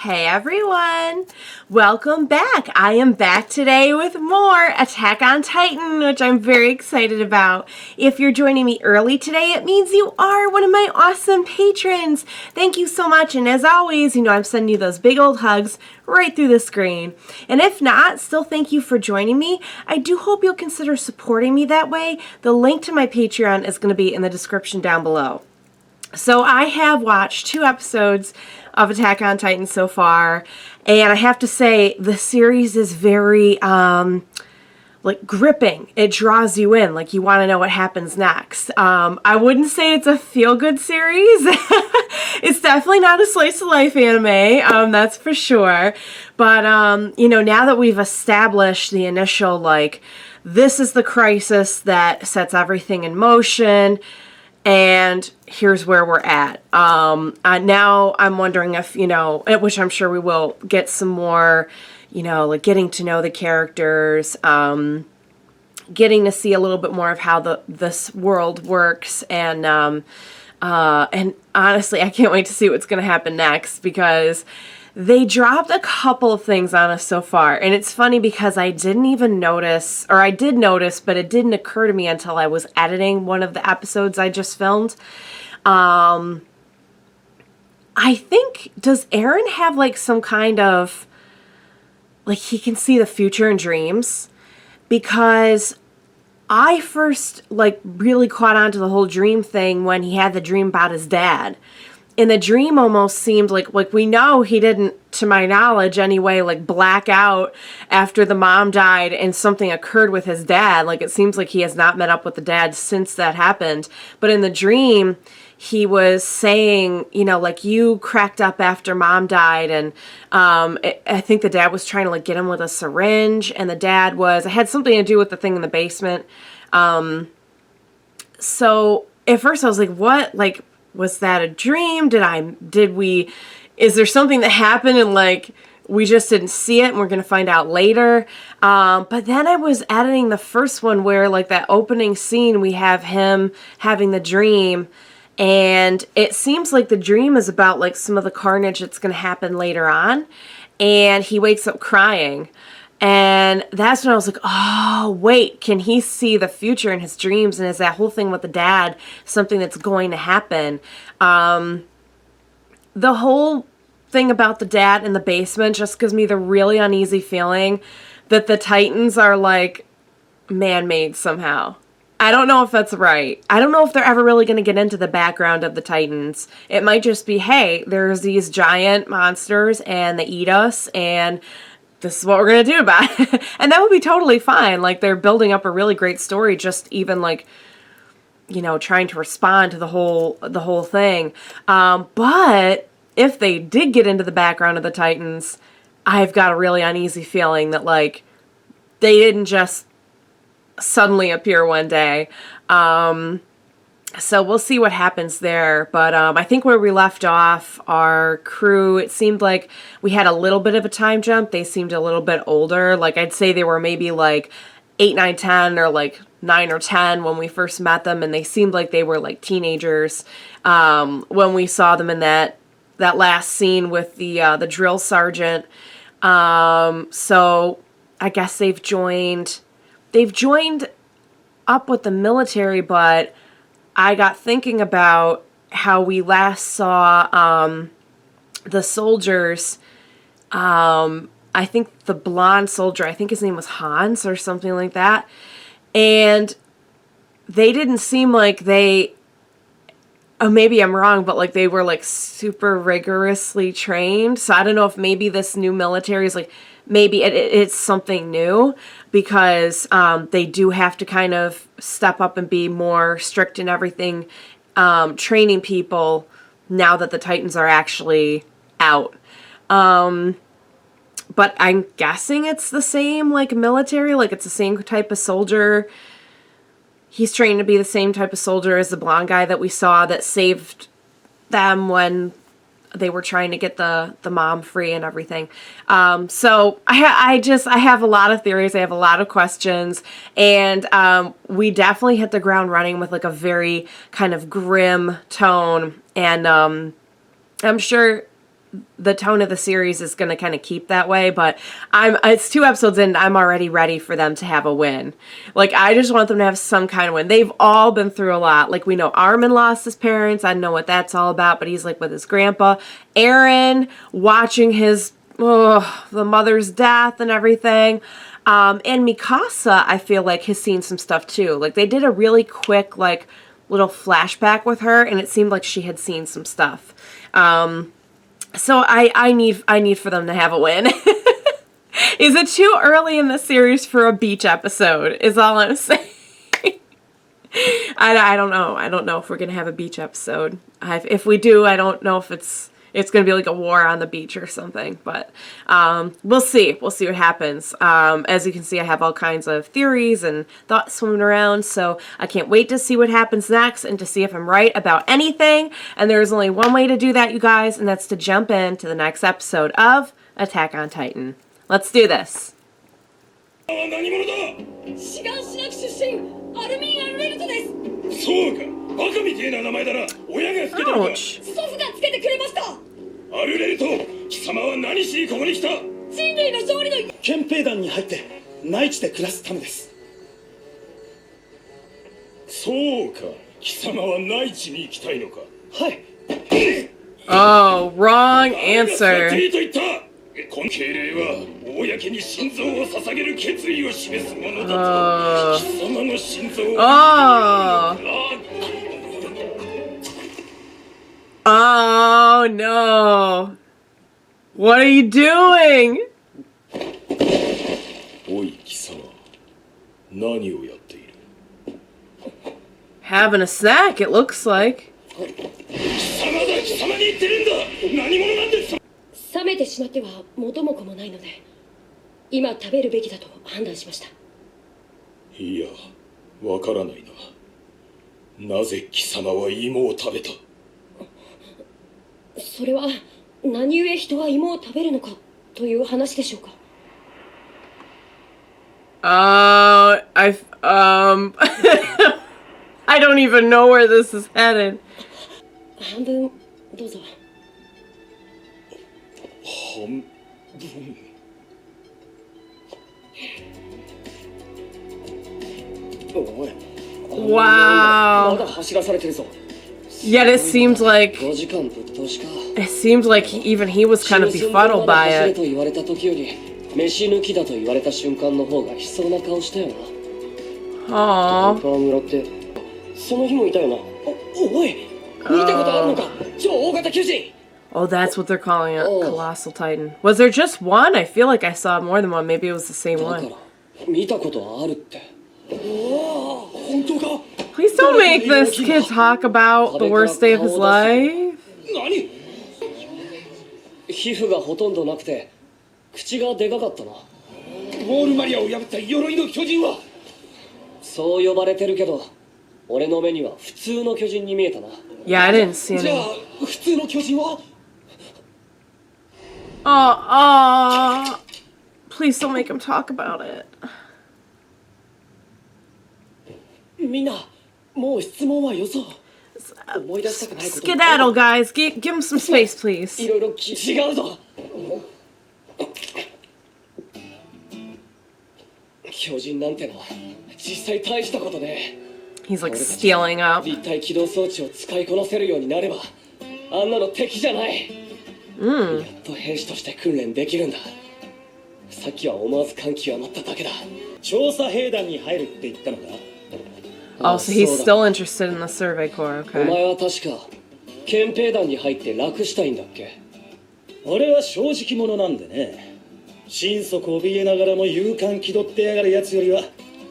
Hey everyone! Welcome back! I am back today with more Attack on Titan, which I'm very excited about. If you're joining me early today, it means you are one of my awesome patrons. Thank you so much, and as always, I'm sending you those big old hugs right through the screen. And if not, still thank you for joining me. I do hope you'll consider supporting me that way. The link to my Patreon is going to be in the description down below. So I have watched 2 episodes of Attack on Titan so far, and I have to say the series is very gripping. It draws you in, like you want to know what happens next. I wouldn't say it's a feel-good series. It's definitely not a slice of life anime, that's for sure. But now that we've established the initial this is the crisis that sets everything in motion, and here's where we're at. Now I'm wondering if, which I'm sure we will get some more, getting to know the characters, getting to see a little bit more of how this world works, and honestly, I can't wait to see what's going to happen next, because they dropped a couple of things on us so far, and it's funny because I didn't even notice, or I did notice, but it didn't occur to me until I was editing one of the episodes I just filmed. I think, does Eren have some kind of, he can see the future in dreams? Because I first really caught on to the whole dream thing when he had the dream about his dad. And the dream almost seemed like we know he didn't, to my knowledge anyway, black out after the mom died and something occurred with his dad. It seems like he has not met up with the dad since that happened. But in the dream, he was saying, you cracked up after mom died, and I think the dad was trying to get him with a syringe, and the dad it had something to do with the thing in the basement. So at first I was like, what? Was that a dream? Is there something that happened and we just didn't see it and we're going to find out later? But then I was editing the first one where that opening scene, we have him having the dream, and it seems like the dream is about some of the carnage that's going to happen later on, and he wakes up crying. And that's when I was like, oh, wait, can he see the future in his dreams? And is that whole thing with the dad something that's going to happen? The whole thing about the dad in the basement just gives me the really uneasy feeling that the Titans are man-made somehow. I don't know if that's right. I don't know if they're ever really going to get into the background of the Titans. It might just be, hey, there's these giant monsters and they eat us, and this is what we're going to do about it. And that would be totally fine. They're building up a really great story, just even trying to respond to the whole thing. But if they did get into the background of the Titans, I've got a really uneasy feeling that they didn't just suddenly appear one day. So we'll see what happens there. But I think where we left off, our crew, it seemed like we had a little bit of a time jump. They seemed a little bit older. I'd say they were maybe 8, 9, 10, or 9 or 10 when we first met them. And they seemed like they were teenagers when we saw them in that last scene with the drill sergeant. So I guess they've joined up with the military, but I got thinking about how we last saw the soldiers. I think the blonde soldier, I think his name was Hans or something like that. And they didn't seem like they, maybe I'm wrong, but they were super rigorously trained. So I don't know if maybe this new military is maybe it's something new, because they do have to kind of step up and be more strict in everything, training people now that the Titans are actually out. But I'm guessing it's the same military, it's the same type of soldier. He's trained to be the same type of soldier as the blonde guy that we saw that saved them when they were trying to get the mom free and everything. So I have a lot of theories. I have a lot of questions, and we definitely hit the ground running with a very kind of grim tone. And I'm sure the tone of the series is going to kind of keep that way, but it's 2 episodes in, I'm already ready for them to have a win. Like, I just want them to have some kind of win. They've all been through a lot. Like, we know Armin lost his parents. I don't know what that's all about, but he's like with his grandpa. Eren watching his, the mother's death and everything. And Mikasa, I feel like, has seen some stuff too. Like, they did a really quick, like, little flashback with her, and it seemed like she had seen some stuff. So I need for them to have a win. Is it too early in the series for a beach episode? Is all I'm saying. I don't know. I don't know if we're gonna have a beach episode. If we do, I don't know if it's going to be like a war on the beach or something, but we'll see. We'll see what happens. As you can see, I have all kinds of theories and thoughts swimming around, so I can't wait to see what happens next and to see if I'm right about anything. And there's only one way to do that, you guys, and that's to jump into the next episode of Attack on Titan. Let's do this. Ouch. アルレルト、貴様は何しにここに来た？人類の勝利の憲兵団に入って内地で暮らすためです。そうか、貴様は内地に行きたいのか？はい。Oh, wrong answer. この敬礼は公に心臓を捧げる決意を示すものだと。貴様の心臓を。Oh no! What are you doing? おい貴様、何をやっている？ Having a snack, it looks like. 貴様だ、貴様に言ってるんだ。何者なんです？冷めてしまっては元も子もないので、今食べるべきだと判断しました。いや、わからないな。なぜ貴様は芋を食べた？それは何故人は芋を食べるのかという話でしょうか。I don't even know where this is headed. 半分どうぞ。半分。おい。Wow. まだ走らされてるぞ。 Yet it seemed like even he was kind of befuddled by it. Aww. Oh, that's what they're calling it, Colossal Titan. Was there just one? I feel like I saw more than one. Maybe it was the same one. Please don't make this kid talk about the worst day of his life. 皮膚がほとんどなくて口がでかかったな。ウォールマリアを破った鎧の巨人はそう呼ばれてるけど、俺の目には普通の巨人に見えたな。Yeah, I didn't see any. じゃあ普通の巨人はPlease don't make him talk about it. みんな、もう質問はよそう。思い出したくないこと。Skedaddle, guys. Give him some space, please. いろいろ違うぞ。巨人なんてのは実際大したことね。He's like stealing up. 立体起動装置を使いこなせるようになれば、あんなの敵じゃない。やっと兵士として訓練できるんだ。さっきは思わず感極まっただけだ。調査兵団に入るって言ったのか？Oh, so he's still interested in the Survey Corps, okay. お前は確か憲兵団に入って楽したいんだっけ？俺は正直者なんでね。心底怯えながらも勇敢気取ってやがるやつよりは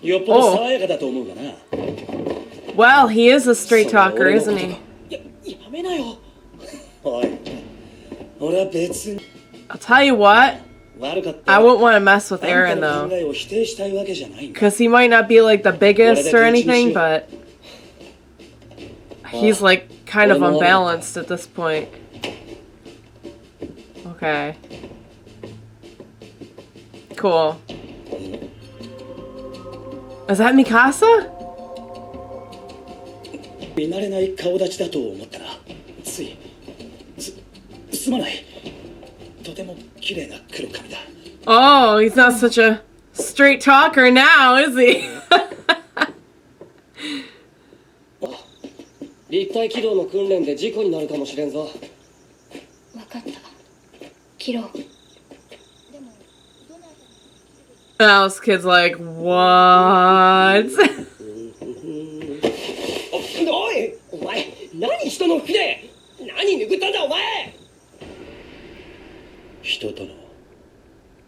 よっぽど爽やかだと思うがな。Well, he is a straight talker, isn't he? やめなよ。おい、俺は別に。I'll tell you what. I wouldn't want to mess with Eren though, because he might not be like the biggest or anything, but he's like kind of unbalanced at this point. Okay. Cool. Is that Mikasa? 見慣れない顔立ちだと思ったら、すまない。Oh, he's not such a straight talker now, is he? 立体機動の訓練で事故になるかもしれんぞ。分かった。切ろう。 Now this kid's like, what? おい、お前、何人の服で何拭ったんだお前。人との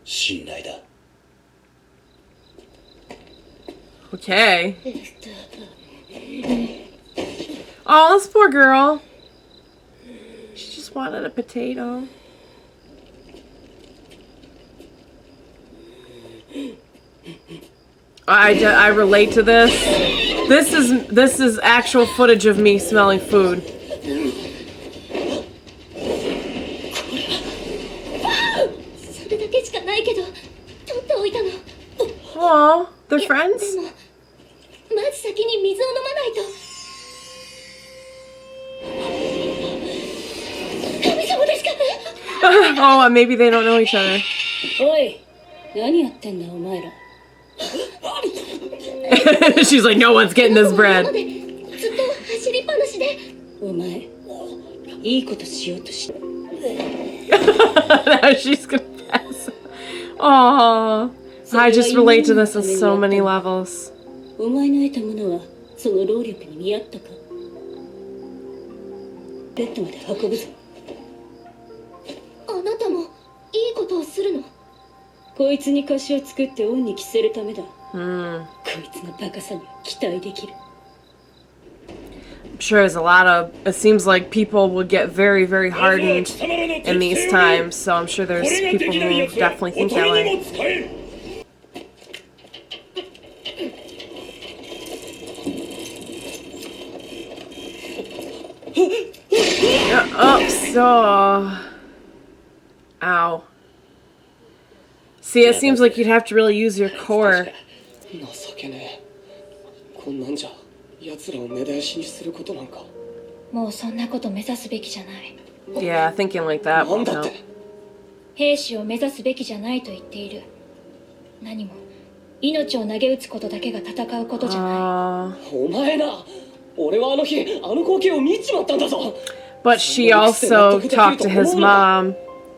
信頼だ。 Okay. Oh, this poor girl. She just wanted a potato. I relate to this. This is actual footage of me smelling food. Oh, they're friends? Oh, maybe they don't know each other. She's like, no one's getting this bread. Now she's gonna pass. Oh, I just relate to this on so many levels. I'm sure there's a lot of, it seems like people would get very, very hardened in these times, so I'm sure there's people who definitely think that way. Oh, so... Ow. See, it seems like you'd have to really use your core. Yeah, thinking like that won't help. 兵士を目指すべきじゃないと言っている。何も命を投げ打つことだけが戦うことじゃない。お前な、俺はあの日あの光景を見ちまったんだぞ。But she also talked to his mom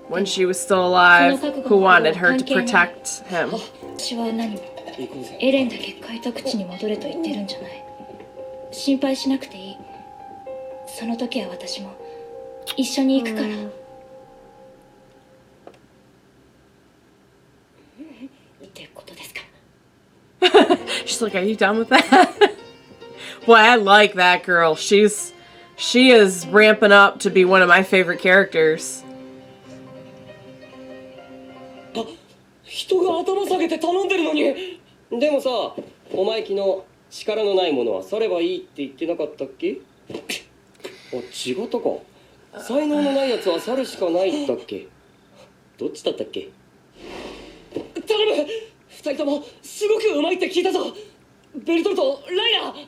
when she was still alive, who wanted her to protect him. 私は何もエレンだけ開拓地に戻れと言ってるんじゃない。心配しなくていい。その時は私も一緒に行くから。ってことですか。She's like, are you done with that? Boy, I like that girl. She is ramping up to be one of my favorite characters. 人が頭下げて頼んでるのに。でもさ、お前昨日力のないものは去ればいいって言ってなかったっけ？あ、違ったか。才能のないやつは去るしかないだっけ？どっちだったっけ？頼む！二人ともすごくうまいって聞いたぞ。ベルトルト、ライナー。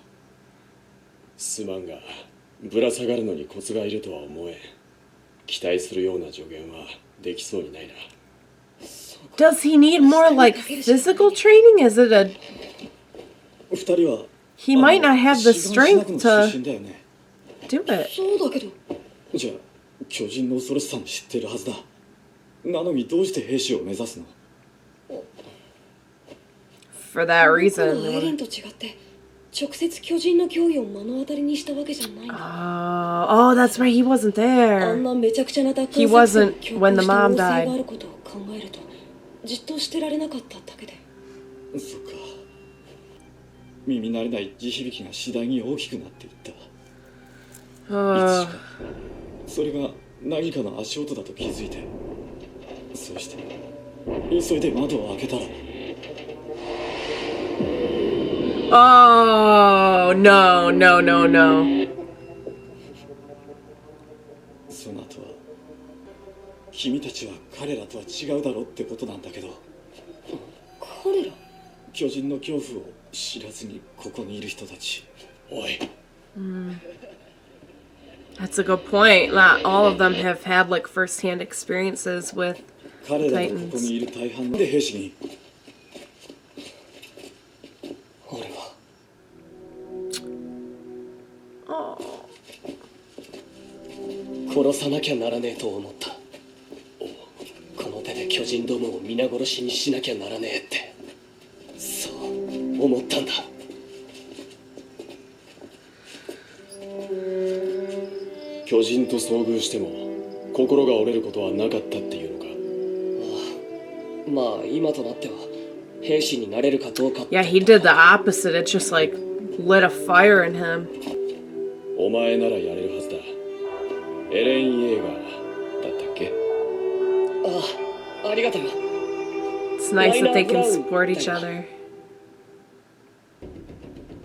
すまんが、ぶら下がるのにコツがいるとは思えん。期待するような助言はできそうにないな。Does he need more like physical training? Is it a... He might not have the strength to do it. そうだけど。じゃあ、巨人の恐ろしさも知ってるはずだ。なのにどうして兵士を目指すの？ For that reason. エレンと違って直接巨人の脅威を目の当たりにしたわけじゃないんだ。Oh, that's right. He wasn't there. あんなめちゃくちゃな奪還 He wasn't when the mom があ died. ることを考えるとじっとしてられなかっただけで。そっか。耳慣れない地響きが次第に大きくなっていった。いつしかそれが何かの足音だと気づいて、そうして急いで窓を開けたら。Oh, no, no, no, no. その後は君たちは彼らとは違うだろうってことなんだけど。彼ら？巨人の恐怖を知らずにここにいる人たち。おい。That's a good point. Not all of them have had like first-hand experiences with 彼らがここ Titans. にいる大半で兵士に俺は Oh. 殺さなきゃならねえと思った。この手で巨人どもを皆殺しにしなきゃならねえって、そう思ったんだ。巨人と遭遇しても心が折れることはなかったっていうのか。まあ今となっては兵士になれるかどうかって。 Yeah, he did the opposite. It just like lit a fire in him. お前ならやれるはずだ。エレン・イェーガーだったっけ？ああ、ありがとう。 It's nice that they can support each other.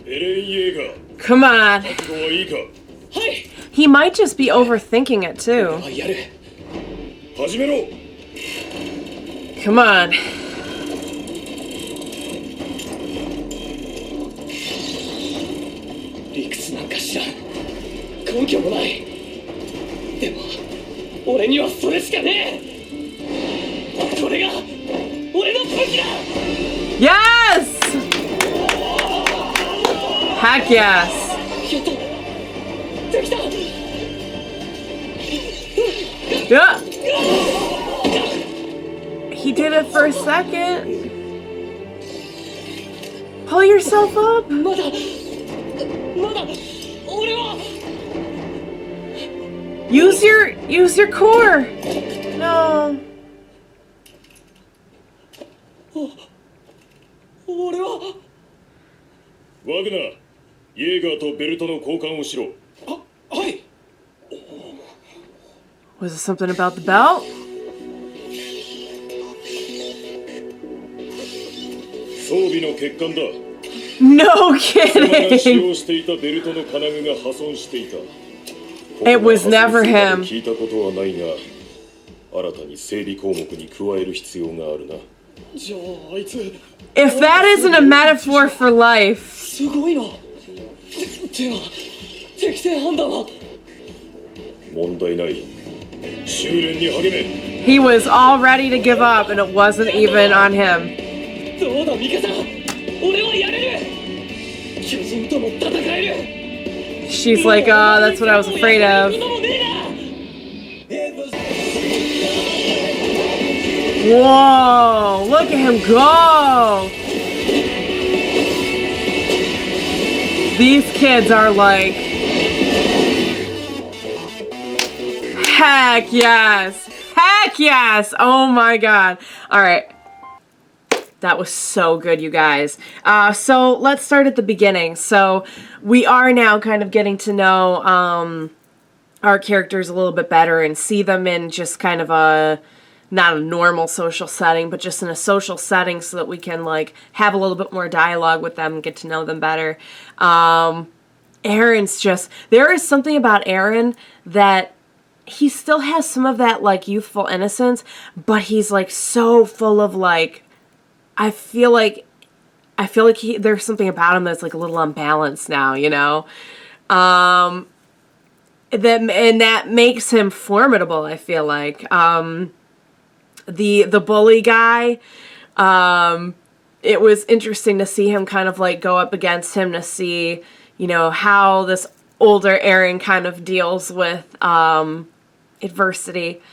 エレン・イェーガー、 Come on. 覚悟はいいか？はい。 He might just be overthinking it too. やる。始めろ。 Come on. 理屈なんか知らん。根拠もない。でも俺にはそれしかねえ。これが俺の武器だ。 Yes! Heck yes. やっとできた。 Yeah. He did it for a second. Pull yourself up. まだ俺は Use your core. No. 俺はワグナー、イェーガーとベルトの交換をしろ。はい。 Was it something about the belt? 装備の欠陥だ。 No お前が使 kidding. 用していたベルトの金具が破損していた。 It was never him. 聞いたことはないが、新たに整備項目に加える必要があるな。じゃああいつ If that isn't a metaphor for life. すごいな。では適正判断は。問題ない。修練に励め。 He was all ready to give up and it wasn't even on him. どうだミカサ、俺はやれる。巨人とも戦える。 She's like, oh, that's what I was afraid of. Whoa, look at him go. These kids are like, heck yes. Heck yes. Oh my God. All right. That was so good, you guys. So let's start at the beginning. So we are now kind of getting to know our characters a little bit better and see them in just kind of a, not a normal social setting, but just in a social setting so that we can like have a little bit more dialogue with them and get to know them better. Eren's just, there is something about Eren that he still has some of that like youthful innocence, but he's like so full of like, I feel like there's something about him that's like a little unbalanced now, you know? And that makes him formidable, I feel like. The bully guy, it was interesting to see him kind of like go up against him to see, you know, how this older Eren kind of deals with adversity.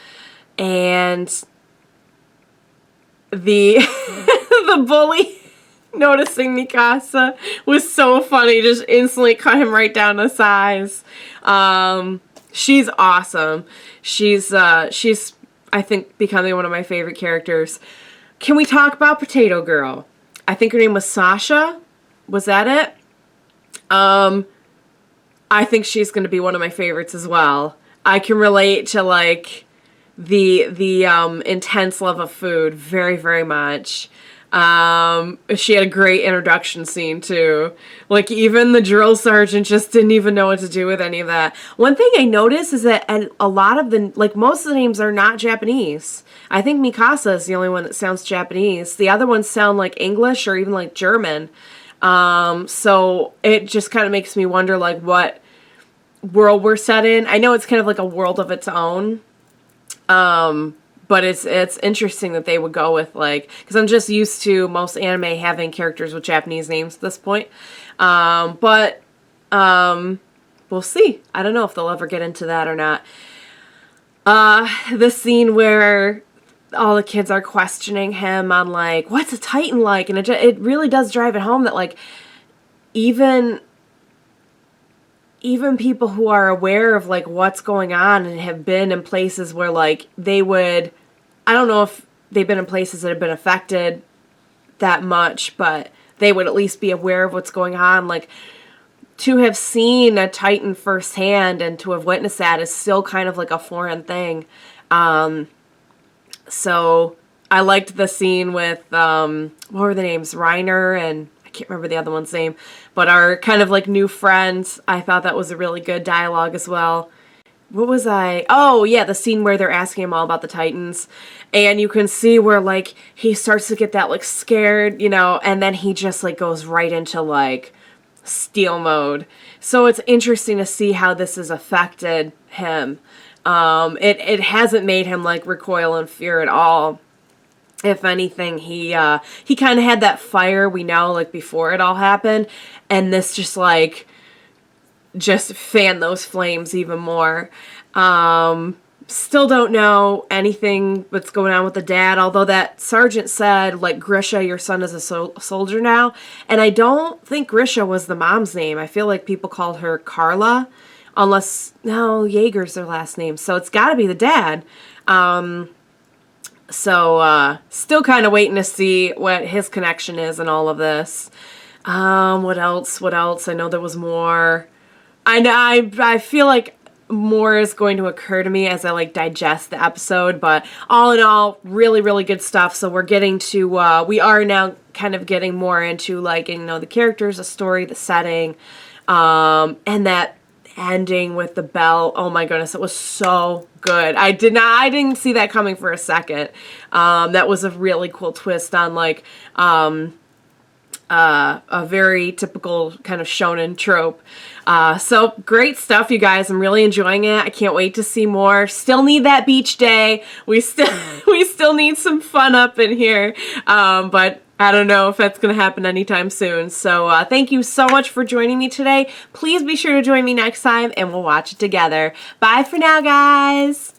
And the the bully noticing Mikasa was so funny, just instantly cut him right down to size. She's awesome. She's I think becoming one of my favorite characters. Can we talk about Potato Girl? I think her name was Sasha. Was that it? I think she's going to be one of my favorites as well. I can relate to like the intense love of food very, very much. She had a great introduction scene too. Like even the drill sergeant just didn't even know what to do with any of that. One thing I noticed is that a lot of the, like most of the names are not Japanese. I think Mikasa is the only one that sounds Japanese. The other ones sound like English or even like German. So it just kind of makes me wonder like what world we're set in. I know it's kind of like a world of its own. But it's interesting that they would go with, like, because I'm just used to most anime having characters with Japanese names at this point. But we'll see. I don't know if they'll ever get into that or not. The scene where all the kids are questioning him on, like, what's a Titan like? And it really does drive it home that, like, even people who are aware of, like, what's going on and have been in places where, like, they would, I don't know if they've been in places that have been affected that much, but they would at least be aware of what's going on. Like, to have seen a Titan firsthand and to have witnessed that is still kind of like a foreign thing. So I liked the scene with, what were the names? Reiner and I can't remember the other one's name, but our kind of like new friends. I thought that was a really good dialogue as well. What was I? Oh, yeah, the scene where they're asking him all about the Titans. And you can see where, like, he starts to get that, like, scared, you know, and then he just, like, goes right into, like, steel mode. So it's interesting to see how this has affected him. It hasn't made him, like, recoil in fear at all. If anything, he kind of had that fire, we know, like, before it all happened. And this just, like, just fan those flames even more. Still don't know anything that's going on with the dad, although that sergeant said, like, Grisha, your son is a soldier now. And I don't think Grisha was the mom's name. I feel like people called her Carla, unless, no, Jaeger's their last name. So it's got to be the dad. So still kind of waiting to see what his connection is in all of this. What else? I know there was more. I feel like more is going to occur to me as I, like, digest the episode, but all in all, really, really good stuff. So we're getting to, we are now kind of getting more into, like, you know, the characters, the story, the setting, and that ending with the bell. Oh my goodness, it was so good. I didn't see that coming for a second. That was a really cool twist on, like, a very typical kind of shonen trope. So great stuff, you guys. I'm really enjoying it. I can't wait to see more. Still need that beach day. We still need some fun up in here. But I don't know if that's going to happen anytime soon. So thank you so much for joining me today. Please be sure to join me next time and we'll watch it together. Bye for now, guys.